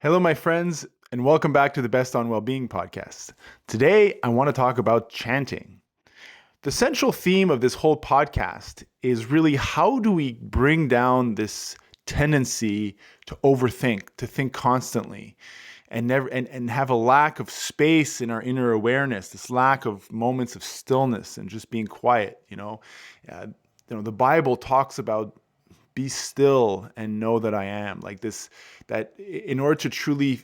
Hello, my friends, and welcome back to the Best on Wellbeing podcast. Today, I want to talk about chanting. The central theme of this whole podcast is really how do we bring down this tendency to overthink, to think constantly, and have a lack of space in our inner awareness, this lack of moments of stillness and just being quiet. Uh, the Bible talks about be still and know that I am, like this, that in order to truly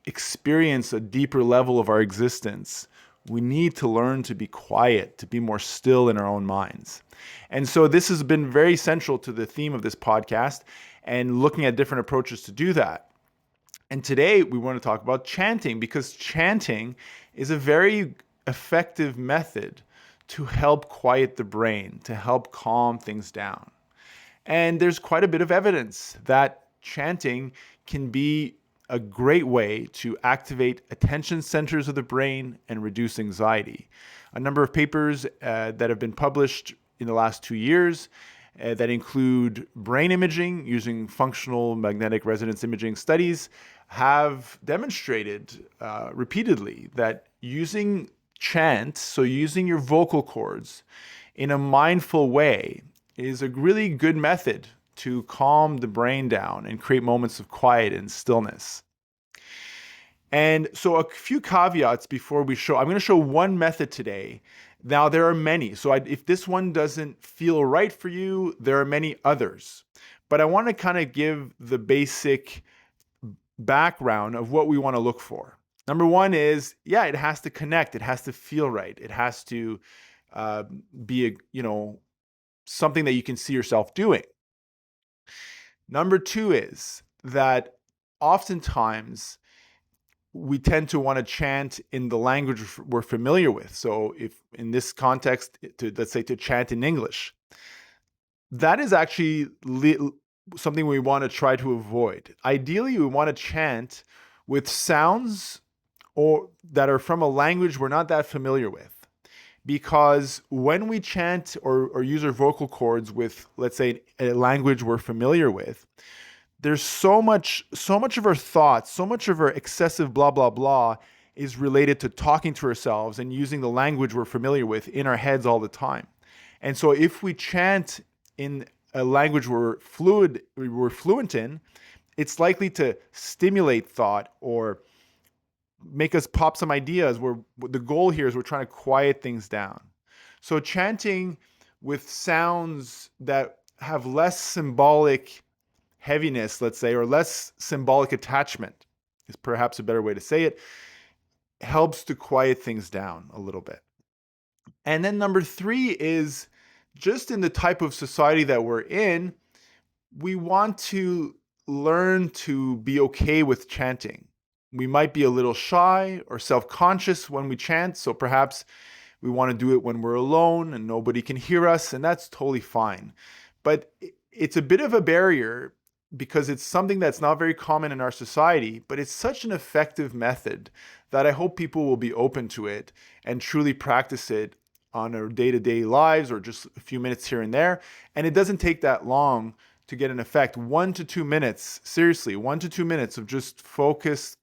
experience a deeper level of our existence, we need to learn to be quiet, to be more still in our own minds. And so this has been very central to the theme of this podcast and looking at different approaches to do that. And today we want to talk about chanting, because chanting is a very effective method to help quiet the brain, to help calm things down. And there's quite a bit of evidence that chanting can be a great way to activate attention centers of the brain and reduce anxiety. A number of papers that have been published in the last 2 years that include brain imaging using functional magnetic resonance imaging studies have demonstrated repeatedly that using chant, so using your vocal cords in a mindful way, is a really good method to calm the brain down and create moments of quiet and stillness. And so a few caveats before I'm going to show one method today. Now, there are many. So if this one doesn't feel right for you, there are many others. But I want to kind of give the basic background of what we want to look for. Number one is, it has to connect. It has to feel right. It has to be something that you can see yourself doing. Number two is that oftentimes we tend to want to chant in the language we're familiar with. So if in this context, let's say to chant in English, that is actually something we want to try to avoid. Ideally, we want to chant with sounds or that are from a language we're not that familiar with. Because when we chant or use our vocal cords with, let's say, a language we're familiar with, there's so much of our thoughts, so much of our excessive blah, blah, blah is related to talking to ourselves and using the language we're familiar with in our heads all the time. And so if we chant in a language we're fluent in, it's likely to stimulate thought or make us pop some ideas where the goal here is we're trying to quiet things down. So chanting with sounds that have less symbolic heaviness, let's say, or less symbolic attachment is perhaps a better way to say it, helps to quiet things down a little bit. And then number three is just in the type of society that we're in, we want to learn to be okay with chanting. We might be a little shy or self-conscious when we chant, so perhaps we want to do it when we're alone and nobody can hear us, and that's totally fine. But it's a bit of a barrier because it's something that's not very common in our society, but it's such an effective method that I hope people will be open to it and truly practice it on our day-to-day lives or just a few minutes here and there. And it doesn't take that long to get an effect. 1 to 2 minutes, seriously, 1 to 2 minutes of just focused,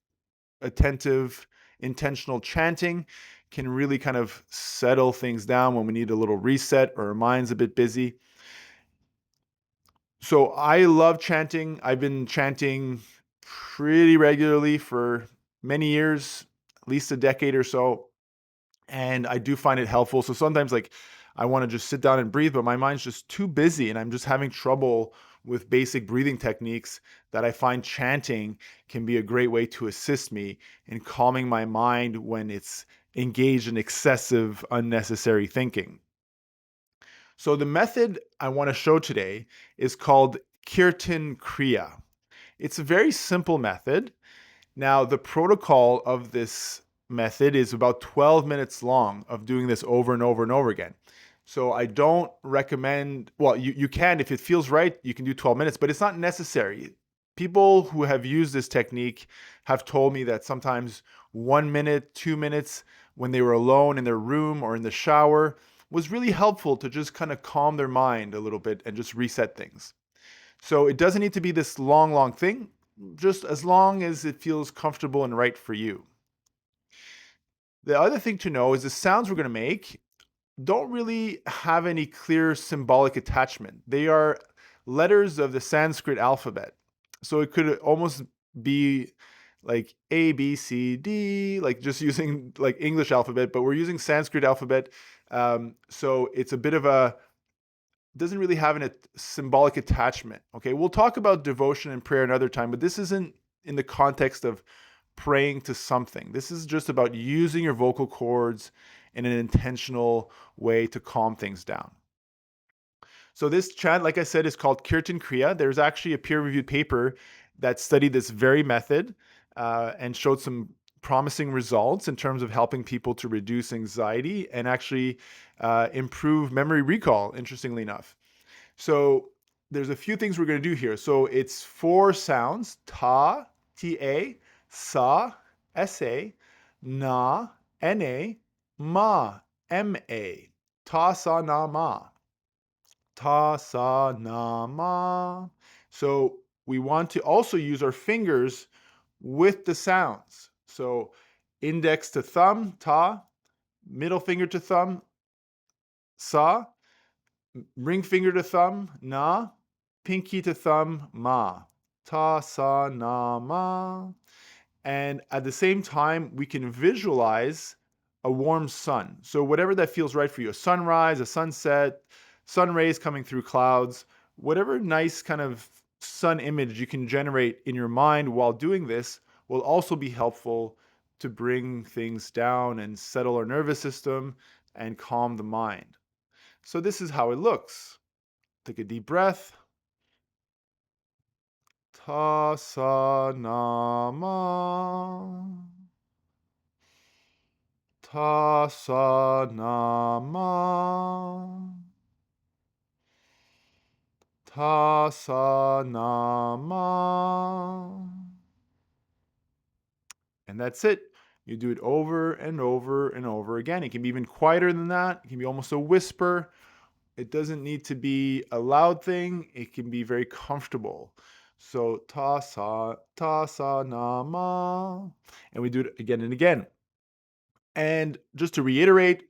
attentive, intentional chanting can really kind of settle things down when we need a little reset or our mind's a bit busy. So I love chanting. I've been chanting pretty regularly for many years, at least a decade or so. And I do find it helpful. So sometimes I want to just sit down and breathe, but my mind's just too busy and I'm just having trouble with basic breathing techniques that I find chanting can be a great way to assist me in calming my mind when it's engaged in excessive, unnecessary thinking. So the method I want to show today is called Kirtan Kriya. It's a very simple method. Now, the protocol of this method is about 12 minutes long of doing this over and over and over again. So I don't recommend, well, you can, if it feels right, you can do 12 minutes, but it's not necessary. People who have used this technique have told me that sometimes 1 minute, 2 minutes when they were alone in their room or in the shower was really helpful to just kind of calm their mind a little bit and just reset things. So it doesn't need to be this long thing. just as long as it feels comfortable and right for you. The other thing to know is the sounds we're going to make don't really have any clear symbolic attachment. They are letters of the Sanskrit alphabet. So it could almost be like A, B, C, D, like just using like English alphabet, but we're using Sanskrit alphabet. So it's a bit of a, doesn't really have a symbolic attachment. Okay, we'll talk about devotion and prayer another time, but this isn't in the context of praying to something. This is just about using your vocal cords in an intentional way to calm things down. So this chant, like I said, is called Kirtan Kriya. There's actually a peer-reviewed paper that studied this very method and showed some promising results in terms of helping people to reduce anxiety and actually improve memory recall, interestingly enough. So there's a few things we're going to do here. So it's 4 sounds: ta, ta, sa, sa, na, na, ma, ma. Ta, sa, na, ma. Ta, sa, na, ma. So we want to also use our fingers with the sounds. So index to thumb, ta, middle finger to thumb, sa, ring finger to thumb, na, pinky to thumb, ma. Ta, sa, na, ma. And at the same time, we can visualize a warm sun. So whatever that feels right for you, a sunrise, a sunset, sun rays coming through clouds, whatever nice kind of sun image you can generate in your mind while doing this will also be helpful to bring things down and settle our nervous system and calm the mind. So this is how it looks. Take a deep breath. Ta, sa, na, ma. Ta, sa, na, ma. Ta, sa, na, ma. And that's it. You do it over and over and over again. It can be even quieter than that. It can be almost a whisper. It doesn't need to be a loud thing. It can be very comfortable. So ta sa na ma. And we do it again and again. And just to reiterate,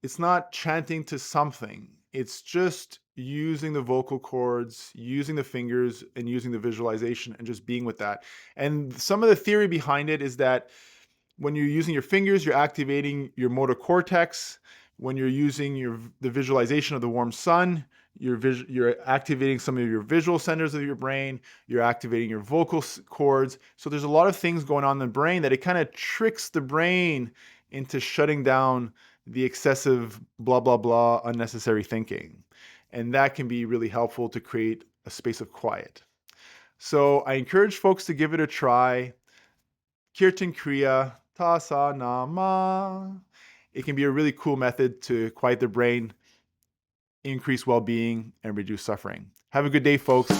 it's not chanting to something. It's just using the vocal cords, using the fingers, and using the visualization and just being with that. And some of the theory behind it is that when you're using your fingers, you're activating your motor cortex. When you're using the visualization of the warm sun, you're activating some of your visual centers of your brain. You're activating your vocal cords. So there's a lot of things going on in the brain that it kind of tricks the brain into shutting down the excessive blah, blah, blah, unnecessary thinking. And that can be really helpful to create a space of quiet. So I encourage folks to give it a try. Kirtan Kriya, ta sa na ma. It can be a really cool method to quiet the brain, increase well-being, and reduce suffering. Have a good day, folks.